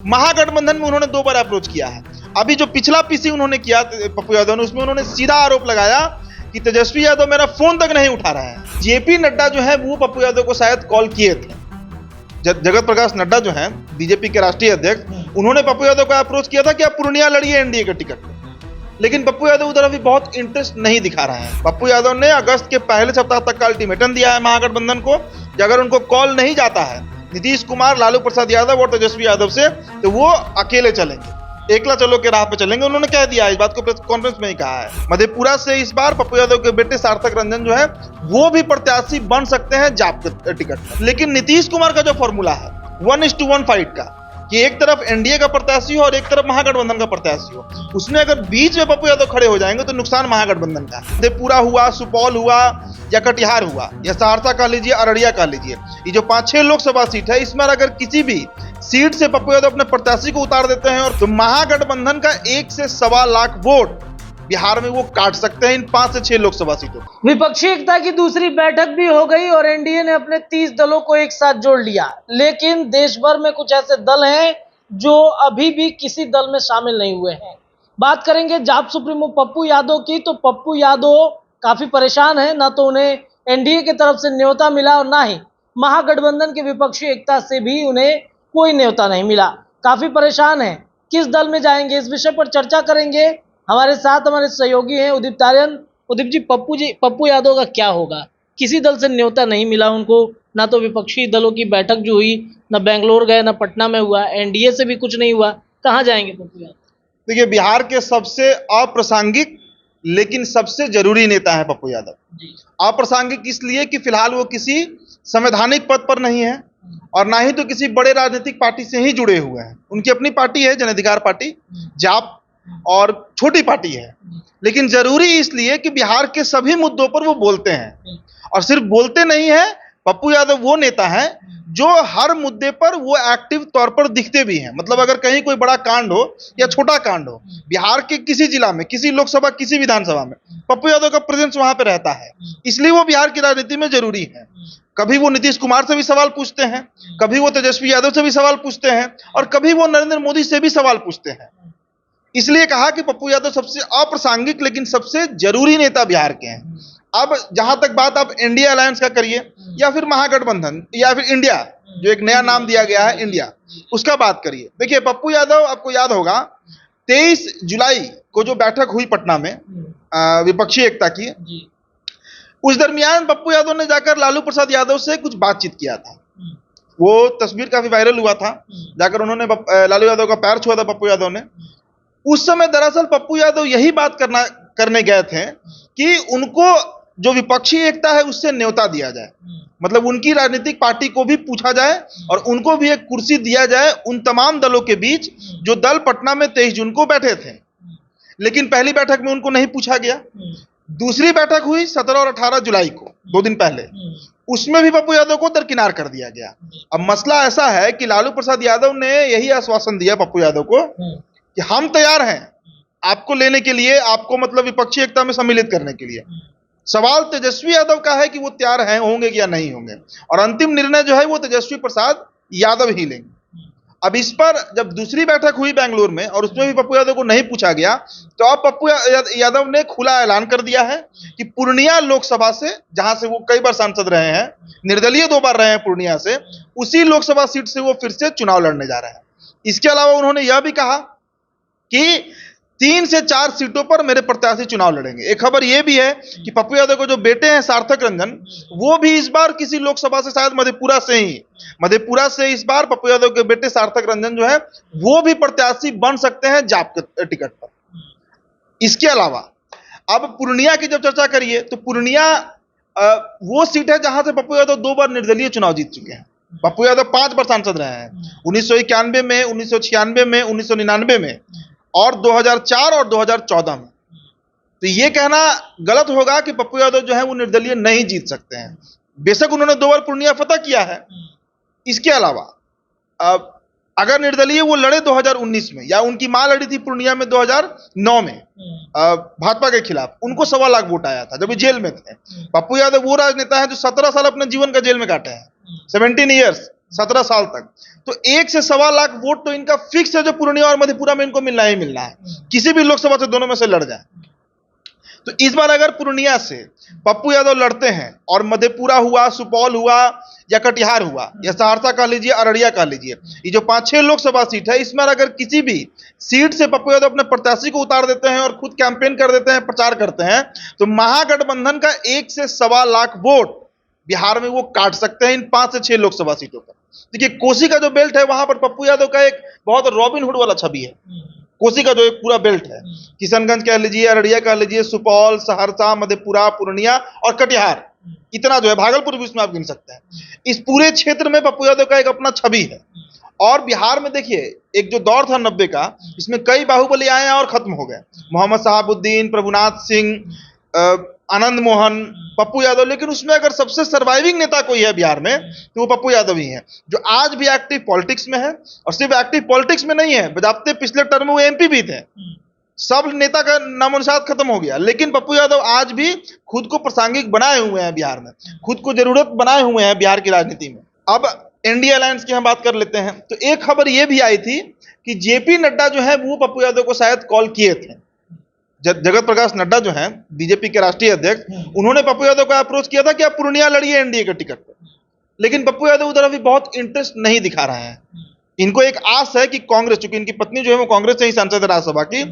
महागठबंधन में उन्होंने 2 बार अप्रोच किया है। अभी जो पिछला पीसी उन्होंने किया पप्पू यादव ने, उसमें उन्होंने सीधा आरोप लगाया कि तेजस्वी यादव मेरा फोन तक नहीं उठा रहा है। जेपी नड्डा जो है वो पप्पू यादव को शायद कॉल किए थे। जगत प्रकाश नड्डा जो है बीजेपी के राष्ट्रीय अध्यक्ष, उन्होंने पप्पू यादव को अप्रोच किया था कि आप पूर्णिया लड़िए एनडीए का टिकट। लेकिन पप्पू यादव उधर अभी बहुत इंटरेस्ट नहीं दिखा रहा है। पप्पू यादव ने अगस्त के पहले सप्ताह तक का अल्टीमेटम दिया है महागठबंधन को कि अगर उनको कॉल नहीं जाता है नीतीश कुमार, लालू प्रसाद यादव और तेजस्वी यादव से, तो वो अकेले चलेंगे, एकला चलो के राह पे चलेंगे। उन्होंने कह दिया है, इस बात को प्रेस कॉन्फ्रेंस में ही कहा है। मधेपुरा से इस बार पप्पू यादव के बेटे सार्थक रंजन जो है वो भी प्रत्याशी बन सकते हैं जाप के टिकट पर। लेकिन नीतीश कुमार का जो फॉर्मूला है 1:1 फाइट का, कि एक तरफ एनडीए का प्रत्याशी हो और एक तरफ महागठबंधन का प्रत्याशी हो, उसमें अगर बीच में पप्पू यादव खड़े हो जाएंगे तो नुकसान महागठबंधन का है। मधेपुरा हुआ, सुपौल हुआ, या कटिहार हुआ, या सहरसा कह लीजिए, अररिया कह लीजिए, ये जो 5-6 लोकसभा सीट है, इसमें अगर किसी भी सीट से पप्पू यादव अपने प्रत्याशी को उतार देते हैं और तो महागठबंधन का 1 से 1.25 लाख वोट बिहार में वो काट सकते हैं इन 5 से 6 लोकसभा सीटों। विपक्षी एकता की दूसरी बैठक भी हो गई और एनडीए ने अपने 30 दलों को एक साथ जोड़ लिया। लेकिन देश भर में कुछ ऐसे दल हैं जो अभी भी किसी दल में शामिल नहीं हुए हैं। बात करेंगे जाप सुप्रीमो पप्पू यादव की, तो पप्पू यादव काफी परेशान है। ना तो उन्हें एनडीए की तरफ से न्योता मिला और ना ही महागठबंधन की विपक्षी एकता से भी उन्हें कोई न्योता नहीं मिला। काफी परेशान है, किस दल में जाएंगे, इस विषय पर चर्चा करेंगे। हमारे साथ हमारे सहयोगी हैं उदित तारियन। उदित जी, पप्पू यादव का क्या होगा? किसी दल से न्योता नहीं मिला उनको, ना तो विपक्षी दलों की बैठक जो हुई, ना बेंगलोर गए, ना पटना में हुआ, एनडीए से भी कुछ नहीं हुआ। कहाँ जाएंगे पप्पू यादव? देखिए, बिहार के सबसे अप्रासंगिक लेकिन सबसे जरूरी नेता है पप्पू यादव। अप्रासंगिक इसलिए कि फिलहाल वो किसी संवैधानिक पद पर नहीं है और ना ही तो किसी बड़े राजनीतिक पार्टी से ही जुड़े हुए हैं। उनकी अपनी पार्टी है, जन अधिकार पार्टी, जाप, और छोटी पार्टी है। लेकिन जरूरी इसलिए कि बिहार के सभी मुद्दों पर वो बोलते हैं, और सिर्फ बोलते नहीं है। पप्पू यादव वो नेता है जो हर मुद्दे पर वो एक्टिव तौर पर दिखते भी हैं। मतलब अगर कहीं कोई बड़ा कांड हो या छोटा कांड हो, बिहार के किसी जिला में, किसी लोकसभा, किसी विधानसभा में पप्पू यादव का प्रेजेंस वहां पे रहता है। इसलिए वो बिहार की राजनीति में जरूरी है। कभी वो नीतीश कुमार से भी सवाल पूछते हैं, कभी वो तेजस्वी यादव से भी सवाल पूछते हैं, और कभी वो नरेंद्र मोदी से भी सवाल पूछते हैं। इसलिए कहा कि पप्पू यादव सबसे अप्रासंगिक लेकिन सबसे जरूरी नेता बिहार के हैं। अब जहां तक बात आप एनडीए अलायंस का करिए या फिर महागठबंधन या फिर इंडिया, जो एक नया नाम दिया गया है इंडिया, उसका बात करिए। देखिए, पप्पू यादव, आपको याद होगा 23 जुलाई को जो बैठक हुई पटना में विपक्षी एकता की, उस दरमियान पप्पू यादव ने जाकर लालू प्रसाद यादव से कुछ बातचीत किया था। वो तस्वीर काफी वायरल हुआ था। जाकर उन्होंने लालू यादव का पैर छुआ था पप्पू यादव ने। उस समय दरअसल पप्पू यादव यही बात करने गए थे कि उनको जो विपक्षी एकता है उससे न्योता दिया जाए, मतलब उनकी राजनीतिक पार्टी को भी पूछा जाए और उनको भी एक कुर्सी दिया जाए उन तमाम दलों के बीच जो दल पटना में 23 जून को बैठे थे। लेकिन पहली बैठक में उनको नहीं पूछा गया। दूसरी बैठक हुई 17 और 18 जुलाई को, 2 दिन पहले, उसमें भी पप्पू यादव को दरकिनार कर दिया गया। अब मसला ऐसा है कि लालू प्रसाद यादव ने यही आश्वासन दिया पप्पू यादव को कि हम तैयार हैं आपको लेने के लिए, आपको मतलब विपक्षी एकता में सम्मिलित करने के लिए। सवाल तेजस्वी यादव का है कि वो तैयार हैं, होंगे या नहीं होंगे, और अंतिम निर्णय जो है वो तेजस्वी प्रसाद यादव ही लेंगे। अब इस पर जब दूसरी बैठक हुई बेंगलुरु में और उसमें भी पप्पू यादव को नहीं पूछा गया, तो अब पप्पू यादव ने खुला ऐलान कर दिया है कि पूर्णिया लोकसभा से, जहां से वो कई बार सांसद रहे हैं, निर्दलीय 2 बार रहे हैं पूर्णिया से, उसी लोकसभा सीट से वो फिर से चुनाव लड़ने जा रहे हैं। इसके अलावा उन्होंने यह भी कहा कि 3 से 4 सीटों पर मेरे प्रत्याशी चुनाव लड़ेंगे। एक खबर यह भी है कि पप्पू यादव को जो बेटे हैं सार्थक रंजन, वो भी इस बार किसी लोकसभा से, शायद मधेपुरा से इस बार पप्पू यादव के बेटे सार्थक रंजन जो है वो भी प्रत्याशी बन सकते हैं जाप के टिकट पर। इसके अलावा अब पूर्णिया की जब चर्चा करिए तो पूर्णिया वो सीट है जहां से पप्पू यादव 2 बार निर्दलीय चुनाव जीत चुके हैं। पप्पू यादव 5 बार सांसद रहे हैं, 1991 में, 1996 में, 1999 में और 2004 और 2014 में। तो ये कहना गलत होगा कि पप्पू यादव जो है वो निर्दलीय नहीं जीत सकते हैं। बेशक उन्होंने 2 बार पूर्णिया फतह किया है। इसके अलावा अगर निर्दलीय वो लड़े 2019 में, या उनकी मां लड़ी थी पूर्णिया में 2009 में भाजपा के खिलाफ, उनको 1.25 लाख वोट आया था जब जेल में थे। पप्पू यादव वो राजनेता है जो 17 साल अपने जीवन का जेल में काटे हैं, 17 ईयर्स। 17 साल तक। तो 1 से सवा लाख वोट तो इनका फिक्स है, जो पूर्णिया और मधेपुरा में इनको मिलना ही मिलना है, किसी भी लोकसभा से दोनों में से लड़ जाए। तो इस बार अगर पूर्णिया से पप्पू यादव लड़ते हैं और मधेपुरा हुआ, सुपौल हुआ या कटिहार हुआ या सहरसा कह लीजिए, अररिया कह लीजिए, ये जो 5-6 लोकसभा सीट है, इसमें अगर किसी भी सीट से पप्पू यादव अपने प्रत्याशी को उतार देते हैं और खुद कैंपेन कर देते हैं, प्रचार करते हैं, तो महागठबंधन का 1 से सवा लाख वोट बिहार में वो काट सकते हैं इन 5 से 6 लोकसभा सीटों पर। देखिए, कोसी का जो बेल्ट है, वहां पर पप्पू यादव का एक बहुत रॉबिन हुड वाला छवि है। कोसी का जो एक पूरा बेल्ट है, किशनगंज कह लीजिए, अररिया कह लीजिए, सुपौल, सहरसा, मधेपुरा, पूर्णिया और कटिहार, इतना जो है, भागलपुर भी इसमें आप गिन सकते हैं। इस पूरे क्षेत्र में पप्पू यादव का एक अपना छवि है। और बिहार में देखिए, एक जो दौर था 90 का, इसमें कई बाहुबली आए और खत्म हो गए, मोहम्मद शहाबुद्दीन, प्रभुनाथ सिंह, आनंद मोहन, पप्पू यादव। लेकिन उसमें अगर सबसे सर्वाइविंग नेता कोई है बिहार में, तो वो पप्पू यादव ही है, जो आज भी एक्टिव पॉलिटिक्स में है। और सिर्फ एक्टिव पॉलिटिक्स में नहीं है, बजाते पिछले टर्म में वो एमपी भी थे। सब नेता का नामोनिशान खत्म हो गया, लेकिन पप्पू यादव आज भी खुद को प्रासंगिक बनाए हुए हैं बिहार में, खुद को जरूरत बनाए हुए हैं बिहार की राजनीति में। अब एनडीए अलायंस की हम बात कर लेते हैं, तो एक खबर यह भी आई थी कि जेपी नड्डा जो है, वो पप्पू यादव को शायद कॉल किए थे। जगत प्रकाश नड्डा जो हैं, बीजेपी के राष्ट्रीय अध्यक्ष, उन्होंने पप्पू यादव को अप्रोच किया था कि आप पूर्णिया लड़िए एनडीए के टिकट पर। लेकिन पप्पू यादव उधर अभी बहुत इंटरेस्ट नहीं दिखा रहे हैं। इनको एक आस है कि कांग्रेस, चूंकि इनकी पत्नी जो है वो कांग्रेस से ही सांसद है राज्यसभा की,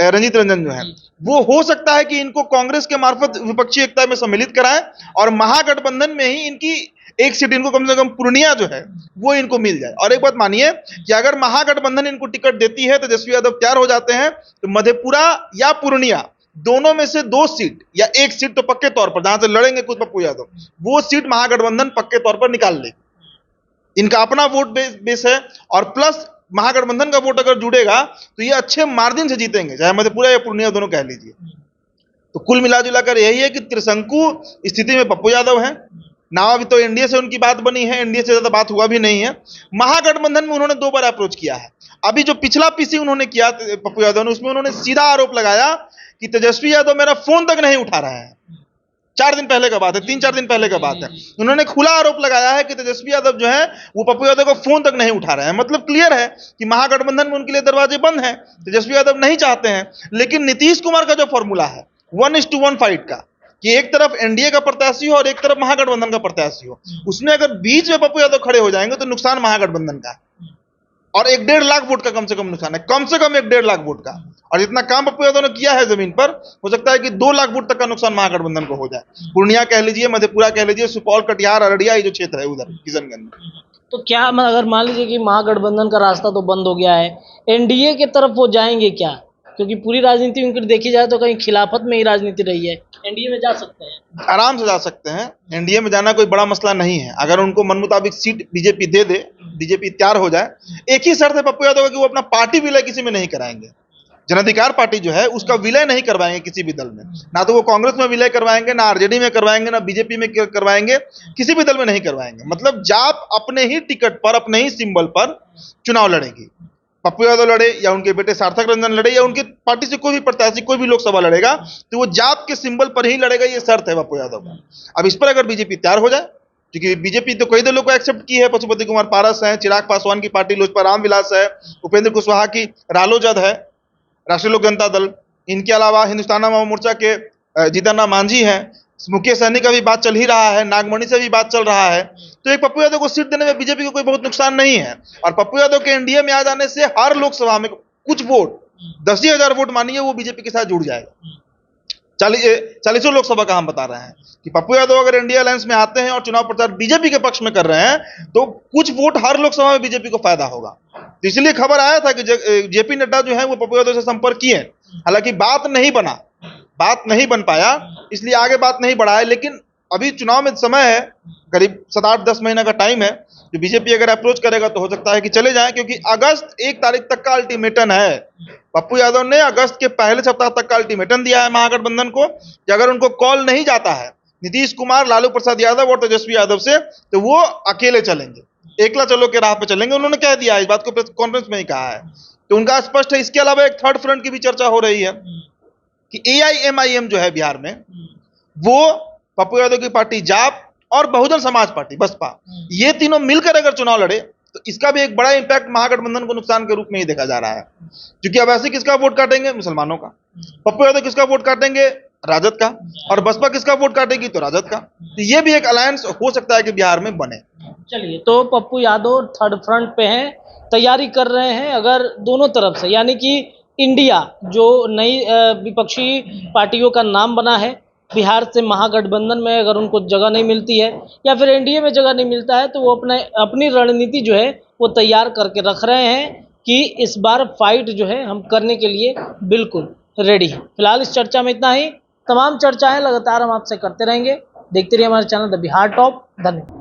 रंजीत रंजन जो है, वो हो सकता है कि इनको कांग्रेस के मार्फत विपक्षी एकता में सम्मिलित कराएं और महागठबंधन में ही इनकी एक सीट, इनको कम से कम पूर्णिया जो है वो इनको मिल जाए। और एक बात मानिए कि अगर महागठबंधन इनको टिकट देती है, तेजस्वी यादव तैयार हो जाते हैं, तो मधेपुरा या पूर्णिया दोनों में से 2 सीट या 1 सीट तो पक्के तौर पर, जहां से लड़ेंगे खुद पप्पू यादव, वो सीट महागठबंधन पक्के तौर पर निकाल लेगी। इनका अपना वोट बेस है, और प्लस महागठबंधन का वोट अगर जुड़ेगा तो ये अच्छे मार्जिन से जीतेंगे, चाहे मधेपुरा या पूर्णिया दोनों कह लीजिए। तो कुल मिलाजुलाकर यही है कि त्रिशंकु स्थिति में पप्पू यादव है। नाम अभी तो एनडीए से उनकी बात बनी है, एनडीए से ज्यादा बात हुआ भी नहीं है। महागठबंधन में उन्होंने 2 बार अप्रोच किया है। अभी जो पिछला पीसी उन्होंने किया पप्पू यादव ने, उसमें उन्होंने सीधा आरोप लगाया कि तेजस्वी यादव मेरा फोन तक नहीं उठा रहे हैं। 4 दिन पहले का बात है, 3-4 दिन पहले का बात है। उन्होंने खुला आरोप लगाया है कि तेजस्वी यादव जो है वो पप्पू यादव को फोन तक नहीं उठा रहे हैं। मतलब क्लियर है कि महागठबंधन में उनके लिए दरवाजे बंद हैं, तेजस्वी यादव नहीं चाहते हैं। लेकिन नीतीश कुमार का जो फॉर्मूला है 1:1 फाइट का, कि एक तरफ एनडीए का प्रत्याशी हो और एक तरफ महागठबंधन का प्रत्याशी हो, उसमें अगर बीच में पप्पू यादव खड़े हो जाएंगे तो नुकसान महागठबंधन का है। और 1-1.5 लाख वोट का कम से कम नुकसान है, कम से कम 1-1.5 लाख वोट का। और जितना काम पप्पू यादव ने किया है जमीन पर, हो सकता है कि 2 लाख वोट तक का नुकसान महागठबंधन को हो जाए। पूर्णिया कह लीजिए, मधेपुरा कह लीजिए, सुपौल, कटिहार, अररिया, ये जो क्षेत्र है उधर किशनगंज में। तो क्या अगर मान लीजिए कि महागठबंधन का रास्ता तो बंद हो गया है, एनडीए की तरफ वो जाएंगे क्या? क्योंकि पूरी राजनीति उनकी देखी जाए तो कहीं खिलाफत में ही राजनीति रही है, एनडीए में जा सकते हैं, आराम से जा सकते हैं। एनडीए में जाना कोई बड़ा मसला नहीं है, अगर उनको मन मुताबिक सीट बीजेपी दे दे, बीजेपी तैयार हो जाए। एक ही शर्त है पप्पू यादव का कि वो अपना पार्टी विलय किसी में नहीं कराएंगे। जन अधिकार पार्टी जो है उसका विलय नहीं करवाएंगे किसी भी दल में, ना तो वो कांग्रेस में विलय करवाएंगे, ना आरजेडी में करवाएंगे, ना बीजेपी में करवाएंगे, किसी भी दल में नहीं करवाएंगे। मतलब जाप अपने ही टिकट पर, अपने ही सिंबल पर चुनाव लड़ेगी। पप्पू यादव लड़े या उनके बेटे सार्थक रंजन लड़े या उनके पार्टी से कोई भी प्रत्याशी कोई भी लोकसभा लड़ेगा, तो वो जाप के सिंबल पर ही लड़ेगा, ये शर्त है पप्पू यादव का। अब इस पर अगर बीजेपी तैयार हो जाए, क्योंकि बीजेपी तो कई दलों को एक्सेप्ट की है, पशुपति कुमार पारस है, चिराग पासवान की पार्टी लोजपा रामविलास है, उपेंद्र कुशवाहा की रालोजद है, राष्ट्रीय लोक जनता दल, इनके अलावा हिंदुस्तान आवाम मोर्चा के जीतन राम मांझी हैं, मुकेश सहनी का भी बात चल ही रहा है, नागमणि से भी बात चल रहा है। तो एक पप्पू यादव को सीट देने में बीजेपी को कोई बहुत नुकसान नहीं है। और पप्पू यादव के एनडीए में आ जाने से हर लोकसभा में कुछ वोट, 10,000 वोट मानिए, वो बीजेपी के साथ जुड़ जाएगा। 40 लोकसभा का हम बता रहे हैं कि पप्पू यादव अगर एनडीए अलायंस में आते हैं और चुनाव प्रचार बीजेपी के पक्ष में कर रहे हैं, तो कुछ वोट हर लोकसभा में बीजेपी को फायदा होगा। तो इसलिए खबर आया था कि जेपी नड्डा जो है वो पप्पू यादव से संपर्क किए, हालांकि बात नहीं बन पाया, इसलिए आगे बात नहीं बढ़ाए। लेकिन अभी चुनाव में समय है, करीब 7-8-10 महीना का टाइम है, जो बीजेपी अगर अप्रोच करेगा तो हो सकता है कि चले जाएं, क्योंकि अगस्त 1 तारीख तक का अल्टीमेटम है। पप्पू यादव ने अगस्त के पहले सप्ताह तक का अल्टीमेटम दिया है महागठबंधन को कि अगर उनको कॉल नहीं जाता है नीतीश कुमार, लालू प्रसाद यादव और तेजस्वी यादव से, तो वो अकेले चलेंगे, एकला चलो के राह पे चलेंगे। उन्होंने कह दिया है, इस बात को प्रेस कॉन्फ्रेंस में ही कहा है, तो उनका स्पष्ट है। इसके अलावा एक थर्ड फ्रंट की भी चर्चा हो रही है कि AIMIM जो है बिहार में, वो पप्पू यादव की पार्टी जाप और बहुजन समाज पार्टी बसपा, ये तीनों मिलकर अगर चुनाव लड़े तो इसका भी एक बड़ा इंपैक्ट महागठबंधन को नुकसान के रूप में ही देखा जा रहा है। क्योंकि अब ऐसे किसका वोट काटेंगे? मुसलमानों का। पप्पू यादव किसका वोट काटेंगे? राजद का। और बसपा किसका वोट काटेगी? तो राजद का। तो ये भी एक अलायंस हो सकता है कि बिहार में बने। चलिए, तो पप्पू यादव थर्ड फ्रंट पे हैं, तैयारी कर रहे हैं। अगर दोनों तरफ से, यानी कि इंडिया जो नई विपक्षी पार्टियों का नाम बना है, बिहार से महागठबंधन में अगर उनको जगह नहीं मिलती है या फिर एनडीए में जगह नहीं मिलता है, तो वो अपनी रणनीति जो है वो तैयार करके रख रहे हैं कि इस बार फाइट जो है हम करने के लिए बिल्कुल रेडी हैं। फिलहाल इस चर्चा में इतना ही। तमाम चर्चाएं लगातार हम आपसे करते रहेंगे। देखते रहिए हमारे चैनल द बिहार टॉप। धन्यवाद।